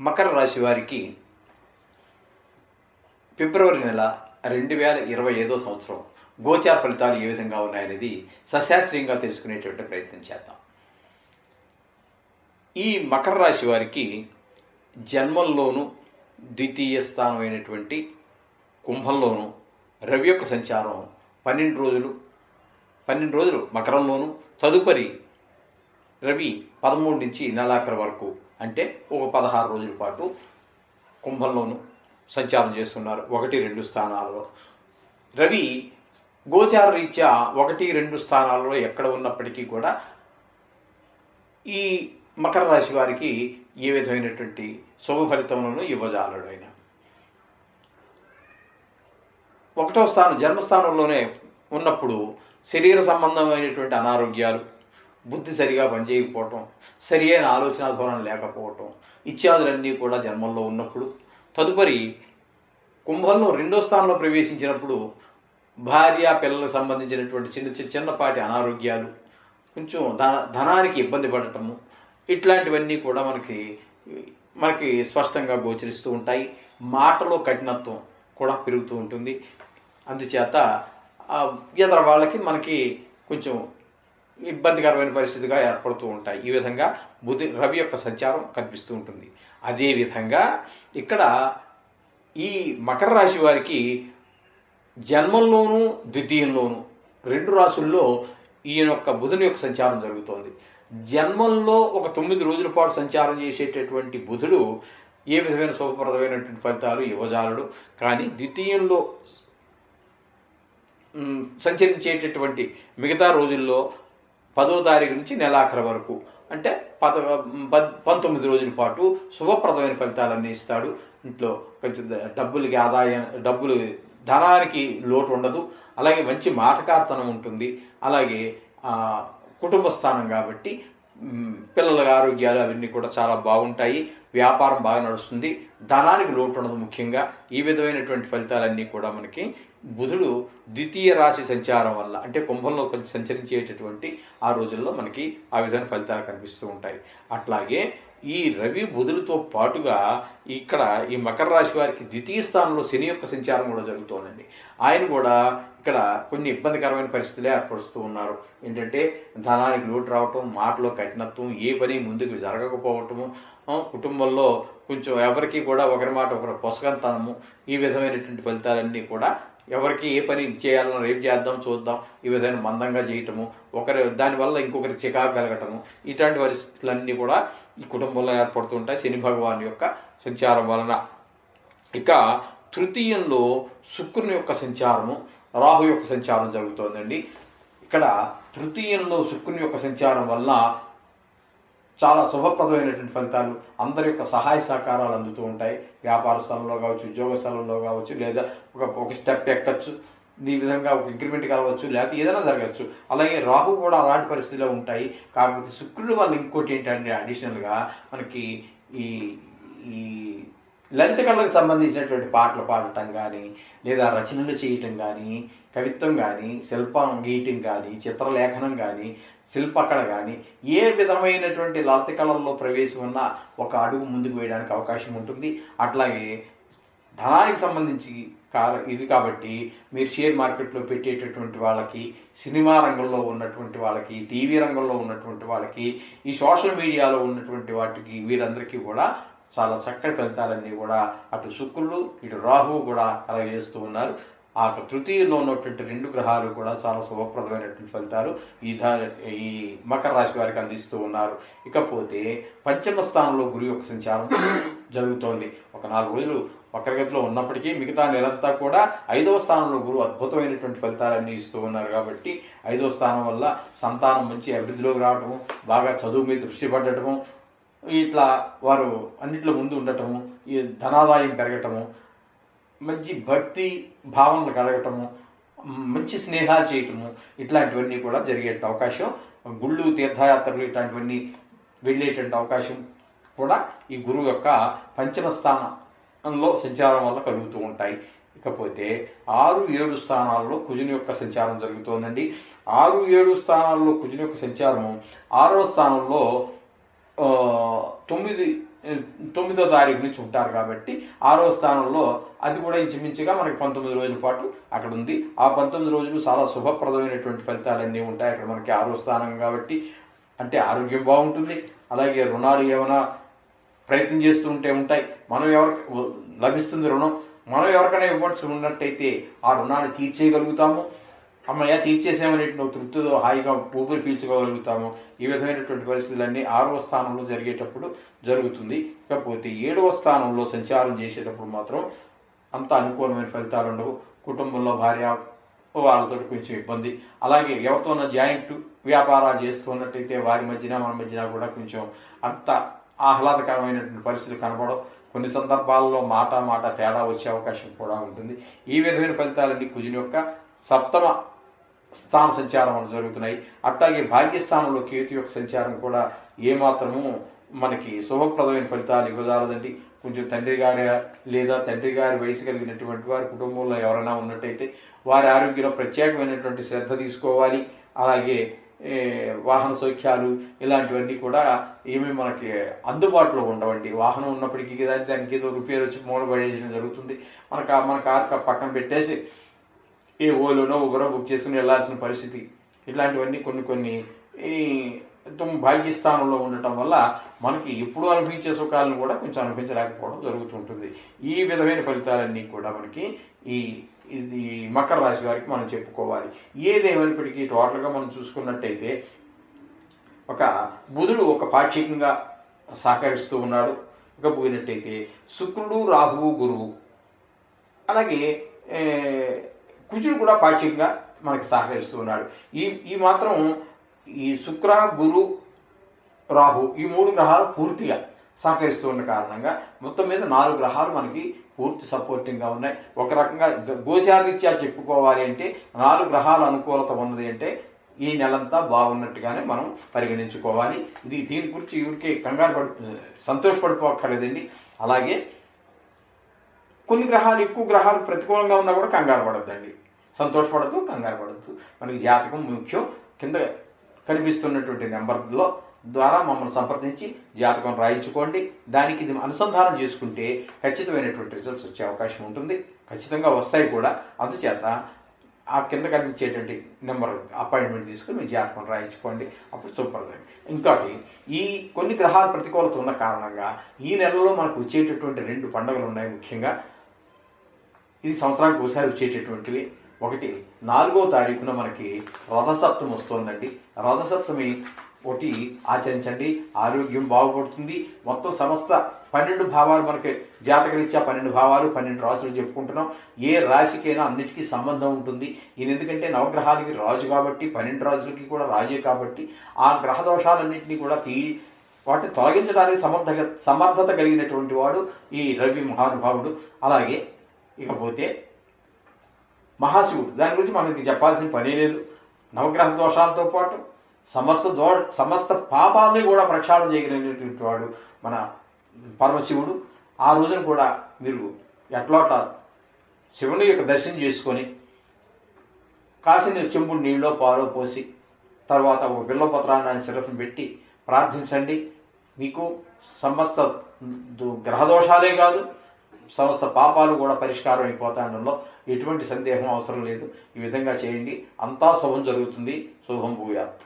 మకర రాశి వారికి ఫిబ్రవరి నెల 2025 సంవత్సరం గోచార ఫలితాలు ఏ విధంగా ఉన్నాయనేది సశాస్త్రీయంగా తెలుసుకునేటువంటి ప్రయత్నం చేద్దాం. ఈ మకర రాశి వారికి జన్మంలోనూ ద్వితీయ స్థానమైనటువంటి కుంభంలోనూ రవి యొక్క సంచారం 12 రోజులు మకరంలోను, తదుపరి రవి 13 నుంచి నెలాఖరు వరకు అంటే ఒక 16 రోజుల పాటు కుంభంలోను సంచారం చేస్తున్నారు 1-2 స్థానాలలో. రవి గోచార రీత్యా 1-2 స్థానాలలో ఎక్కడ ఉన్నప్పటికీ కూడా ఈ మకర రాశి వారికి ఏ విధమైనటువంటి శుభ ఫలితములను ఇవ్వజాలడు. ఆయన 1వ స్థానం జన్మస్థానంలోనే ఉన్నప్పుడు శరీర సంబంధమైనటువంటి అనారోగ్యాలు, బుద్ధి సరిగా పనిచేయకపోవటం, సరి అయిన ఆలోచన ధోరణి లేకపోవటం ఇత్యాదులన్నీ కూడా జన్మంలో ఉన్నప్పుడు, తదుపరి కుంభంలో 2వ స్థానంలో ప్రవేశించినప్పుడు భార్య పిల్లలకు సంబంధించినటువంటి చిన్నపాటి అనారోగ్యాలు, కొంచెం ధనానికి ఇబ్బంది పడటము ఇట్లాంటివన్నీ కూడా మనకి స్పష్టంగా గోచరిస్తూ ఉంటాయి. మాటలో కఠినత్వం కూడా పెరుగుతూ ఉంటుంది. అందుచేత ఇతర వాళ్ళకి మనకి కొంచెం ఇబ్బందికరమైన పరిస్థితిగా ఏర్పడుతూ ఉంటాయి. ఈ విధంగా రవి యొక్క సంచారం కనిపిస్తూ ఉంటుంది. అదేవిధంగా ఇక్కడ ఈ మకర రాశి వారికి జన్మంలోనూ ద్వితీయంలోనూ 2 రాశుల్లో ఈయన యొక్క బుధుని యొక్క సంచారం జరుగుతోంది. జన్మంలో ఒక 9 రోజుల పాటు సంచారం చేసేటటువంటి బుధుడు ఏ విధమైన శుభప్రదమైనటువంటి ఫలితాలు ఇవ్వజాలడు. కానీ ద్వితీయంలో సంచరించేటటువంటి మిగతా రోజుల్లో 10వ తారీఖు నుంచి నెలాఖరు వరకు అంటే 19 రోజుల పాటు శుభప్రదమైన ఫలితాలన్నీ ఇస్తాడు. ఇంట్లో కొంచెం డబ్బులు ధనానికి లోటు ఉండదు. అలాగే మంచి మాటకార్తనం ఉంటుంది. అలాగే కుటుంబ స్థానం కాబట్టి పిల్లల ఆరోగ్యాలు అవన్నీ కూడా చాలా బాగుంటాయి. వ్యాపారం బాగా నడుస్తుంది. ధనానికి లోటు ఉండదు. ముఖ్యంగా ఈ విధమైనటువంటి ఫలితాలన్నీ కూడా మనకి బుధుడు ద్వితీయ రాశి సంచారం వల్ల అంటే కుంభంలో కొంచెం సంచరించేటటువంటి ఆ రోజుల్లో మనకి ఆ విధమైన ఫలితాలు కనిపిస్తూ ఉంటాయి. అట్లాగే ఈ రవి బుధులతో పాటుగా ఇక్కడ ఈ మకర రాశి వారికి ద్వితీయ స్థానంలో శని యొక్క సంచారం కూడా జరుగుతోందండి. ఆయన కూడా ఇక్కడ కొన్ని ఇబ్బందికరమైన పరిస్థితులే ఏర్పరుస్తూ ఉన్నారు. ఏంటంటే ధనానికి లోటు రావటం, మాటలో కఠినత్వం, ఏ పని ముందుకు జరగకపోవటము, కుటుంబంలో కొంచెం ఎవరికి కూడా ఒకరి మాట ఒకరి పొసగంతనము, ఈ విధమైనటువంటి ఫలితాలన్నీ కూడా ఎవరికి ఏ పని చేయాలన్నా రేపు చేద్దాం చూద్దాం ఈ విధమైన మందంగా చేయటము, దానివల్ల ఇంకొకరికి చికాకు కలగటము, ఇట్లాంటి పరిస్థితులన్నీ కూడా ఈ కుటుంబంలో ఏర్పడుతూ ఉంటాయి శని భగవాన్ యొక్క సంచారం వలన. ఇక తృతీయంలో శుక్రుని యొక్క సంచారము, రాహు యొక్క సంచారం జరుగుతోందండి. ఇక్కడ తృతీయంలో శుక్రుని యొక్క సంచారం వల్ల చాలా శుభప్రదమైనటువంటి ఫలితాలు, అందరి యొక్క సహాయ సహకారాలు అందుతూ ఉంటాయి. వ్యాపార స్థలంలో కావచ్చు, ఉద్యోగ స్థలంలో కావచ్చు, లేదా ఒక స్టెప్ ఎక్కచ్చు, ఈ విధంగా ఒక ఇంక్రిమెంట్ కలవచ్చు, లేకపోతే ఏదైనా జరగచ్చు. అలాగే రాహు కూడా అలాంటి పరిస్థితిలో ఉంటాయి. కాకపోతే శుక్రుడు వల్ల ఇంకోటి ఏంటంటే అడిషనల్గా మనకి ఈ ఈ లలిత కళలకు సంబంధించినటువంటి పాటలు పాడటం కానీ, లేదా రచనలు చేయటం కానీ, కవిత్వం కానీ, శిల్పం గీయటం కానీ, చిత్రలేఖనం కానీ, శిల్పకళ కానీ, ఏ విధమైనటువంటి లలిత కళల్లో ప్రవేశం ఉన్నా ఒక అడుగు ముందుకు వేయడానికి అవకాశం ఉంటుంది. అట్లాగే ధనానికి సంబంధించి ఇది కాబట్టి మీరు షేర్ మార్కెట్లో పెట్టేటటువంటి వాళ్ళకి, సినిమా రంగంలో ఉన్నటువంటి వాళ్ళకి, టీవీ రంగంలో ఉన్నటువంటి వాళ్ళకి, ఈ సోషల్ మీడియాలో ఉన్నటువంటి వాటికి వీరందరికీ కూడా చాలా చక్కటి ఫలితాలన్నీ కూడా అటు శుక్రుడు ఇటు రాహువు కూడా కలగజేస్తూ ఉన్నారు. ఆ తృతీయంలో ఉన్నటువంటి 2 గ్రహాలు కూడా చాలా శుభప్రదమైనటువంటి ఫలితాలు ఈ మకర రాశి వారికి అందిస్తూ ఉన్నారు. ఇకపోతే పంచమ స్థానంలో గురు యొక్క సంచారం జరుగుతోంది. ఒక 4 రోజులు వక్రగతిలో ఉన్నప్పటికీ మిగతా నెలంతా కూడా 5వ స్థానంలో గురువు అద్భుతమైనటువంటి ఫలితాలన్నీ ఇస్తూ ఉన్నారు. కాబట్టి 5వ స్థానం వల్ల సంతానం మంచి అభివృద్ధిలోకి రావటము, బాగా చదువు మీద దృష్టి పడటము, ఇట్లా వారు అన్నింటిలో ముందు ఉండటము, ఈ ధనాదాయం పెరగటము, మంచి భక్తి భావనలు కలగటము, మంచి స్నేహాలు చేయటము, ఇట్లాంటివన్నీ కూడా జరిగే అవకాశం, గుళ్ళు తీర్థయాత్రలు ఇట్లాంటివన్నీ వెళ్ళేటువంటి అవకాశం కూడా ఈ గురువు యొక్క పంచమ స్థానంలో సంచారం వల్ల కలుగుతూ ఉంటాయి. ఇకపోతే 6-7 స్థానాల్లో కుజుని యొక్క సంచారం జరుగుతోందండి. 6-7 స్థానాల్లో కుజుని యొక్క సంచారము 6వ స్థానంలో 9వ తారీఖు నుంచి ఉంటారు కాబట్టి 6వ స్థానంలో అది కూడా ఇంచుమించుగా మనకి 19 రోజుల పాటు అక్కడ ఉంది. ఆ 19 రోజులు చాలా శుభప్రదమైనటువంటి ఫలితాలన్నీ ఉంటాయి అక్కడ మనకి 6వ స్థానం కాబట్టి. అంటే ఆరోగ్యం బాగుంటుంది, అలాగే రుణాలు ఏమైనా ప్రయత్నం చేస్తూ ఉంటాయి. మనం ఎవరికి లభిస్తుంది రుణం, మనం ఎవరికైనా ఇవ్వాల్సి ఉన్నట్టయితే ఆ రుణాన్ని తీర్చేయగలుగుతాము. అమ్మయ్య తీర్చేసామనేటువంటి తృప్తితో హాయిగా ఊపిరి పీల్చుకోగలుగుతాము. ఈ విధమైనటువంటి పరిస్థితులన్నీ 6వ స్థానంలో జరిగేటప్పుడు జరుగుతుంది. ఇకపోతే 7వ స్థానంలో సంచారం చేసేటప్పుడు మాత్రం అంత అనుకూలమైన ఫలితాలు ఉండవు. కుటుంబంలో భార్య వాళ్ళతో కొంచెం ఇబ్బంది, అలాగే ఎవరితోనో జాయింట్ వ్యాపారాలు చేస్తున్నట్టయితే వారి మధ్యన మన మధ్యన కూడా కొంచెం అంత ఆహ్లాదకరమైనటువంటి పరిస్థితులు కనపడవు. కొన్ని సందర్భాల్లో మాట తేడా వచ్చే అవకాశం కూడా ఉంటుంది. ఈ విధమైన ఫలితాలన్నీ కుజుని యొక్క 7వ స్థాన సంచారం జరుగుతున్నాయి. అట్లాగే భాగ్యస్థానంలో కేతు యొక్క సంచారం కూడా ఏమాత్రము మనకి శుభప్రదమైన ఫలితాలు ఇవ్వజాలదండి. కొంచెం తండ్రి గారి వయసు కలిగినటువంటి వారి కుటుంబంలో ఎవరైనా ఉన్నట్టయితే వారి ఆరోగ్యంలో ప్రత్యేకమైనటువంటి శ్రద్ధ తీసుకోవాలి. అలాగే వాహన సౌఖ్యాలు ఇలాంటివన్నీ కూడా ఏమీ మనకి అందుబాటులో ఉండవండి. వాహనం ఉన్నప్పటికీ దానికి ఏదో రిపేర్ వచ్చి మూలపడేయడం జరుగుతుంది. మన కారు పక్కన పెట్టేసి ఏ ఓలోనో ఊబరో బుక్ చేసుకుని వెళ్ళాల్సిన పరిస్థితి. ఇట్లాంటివన్నీ కొన్ని భాగ్యస్థానంలో ఉండటం వల్ల మనకి ఎప్పుడు అనిపించే సుఖాలను కూడా కొంచెం అనిపించలేకపోవడం జరుగుతుంటుంది. ఈ విధమైన ఫలితాలన్నీ కూడా మనకి ఇది మకర రాశి వారికి మనం చెప్పుకోవాలి. ఏదేమైనప్పటికీ టోటల్గా మనం చూసుకున్నట్టయితే ఒక బుధుడు ఒక పాక్షికంగా సహకరిస్తూ ఉన్నాడు. ఇక పోయినట్టయితే శుక్రుడు, రాహువు, గురువు, అలాగే కుజుడు కూడా పాక్షికంగా మనకి సహకరిస్తూ ఉన్నాడు. ఈ మాత్రం ఈ శుక్ర, గురు, రాహు ఈ 3 గ్రహాలు పూర్తిగా సహకరిస్తూ ఉన్న కారణంగా మొత్తం మీద 4 గ్రహాలు మనకి పూర్తి సపోర్టింగ్గా ఉన్నాయి. ఒక రకంగా గోచారరీత్యా చెప్పుకోవాలి అంటే 4 గ్రహాల అనుకూలత ఉన్నది అంటే ఈ నెలంతా బాగున్నట్టుగానే మనం పరిగణించుకోవాలి. దీని గురించి ఊరికే సంతోషపడిపోక్కర్లేదండి. అలాగే ఎక్కువ గ్రహాలు ప్రతికూలంగా ఉన్నా కూడా కంగారు పడద్దండి. సంతోషపడద్దు, కంగారు పడద్దు. మనకి జాతకం ముఖ్యం. కింద కనిపిస్తున్నటువంటి నెంబర్లో ద్వారా మమ్మల్ని సంప్రదించి జాతకం రాయించుకోండి. దానికి ఇది అనుసంధానం చేసుకుంటే ఖచ్చితమైనటువంటి రిజల్ట్స్ వచ్చే అవకాశం ఉంటుంది. ఖచ్చితంగా వస్తాయి కూడా. అందుచేత ఆ కింద కనిపించేటువంటి నెంబర్ అపాయింట్మెంట్ తీసుకుని మీ జాతకం రాయించుకోండి. అప్పుడు సూపర్. ఇంకోటి, ఈ కొన్ని గ్రహాల ప్రతికూలత ఉన్న కారణంగా ఈ నెలలో మనకు వచ్చేటటువంటి 2 పండుగలు ఉన్నాయి. ముఖ్యంగా ఇది సంవత్సరానికి ఒకసారి వచ్చేటటువంటివి. ఒకటి 4వ తారీఖున మనకి రథసప్తమి వస్తుందండి. రథసప్తమి ఒకటి ఆచరించండి, ఆరోగ్యం బాగుపడుతుంది. మొత్తం సమస్త 12 భావాలు మనకి జాతకరీత్యా 12 భావాలు 12 రాశులు చెప్పుకుంటున్నాం. ఏ రాశికైనా అన్నిటికీ సంబంధం ఉంటుంది. ఈయన ఎందుకంటే నవగ్రహాలకి రాజు కాబట్టి 12 రాజులకి కూడా రాజే కాబట్టి ఆ గ్రహ దోషాలన్నింటినీ కూడా వాటిని తొలగించడానికి సమర్థత కలిగినటువంటి వాడు ఈ రవి మహానుభావుడు. అలాగే ఇకపోతే మహాశివుడు, దాని గురించి మనకి చెప్పాల్సిన పని లేదు. నవగ్రహ దోషాలతో పాటు సమస్త పాపాలని కూడా ప్రక్షాళన చేయగలిగినటువంటి వాడు మన పరమశివుడు. ఆ రోజున కూడా మీరు ఎట్లోట శివుని యొక్క దర్శనం చేసుకొని కాసిన చెంబుడు నీళ్ళలో పాలో పోసి తర్వాత ఒక బిల్వపత్రాన్ని శిరఫ్ని పెట్టి ప్రార్థించండి. మీకు సమస్త గ్రహదోషాలే కాదు సమస్త పాపాలు కూడా పరిష్కారం అయిపోతాయనడంలో ఎటువంటి సందేహం అవసరం లేదు. ఈ విధంగా చేయండి, అంతా శుభం జరుగుతుంది. శుభం భూయాత్.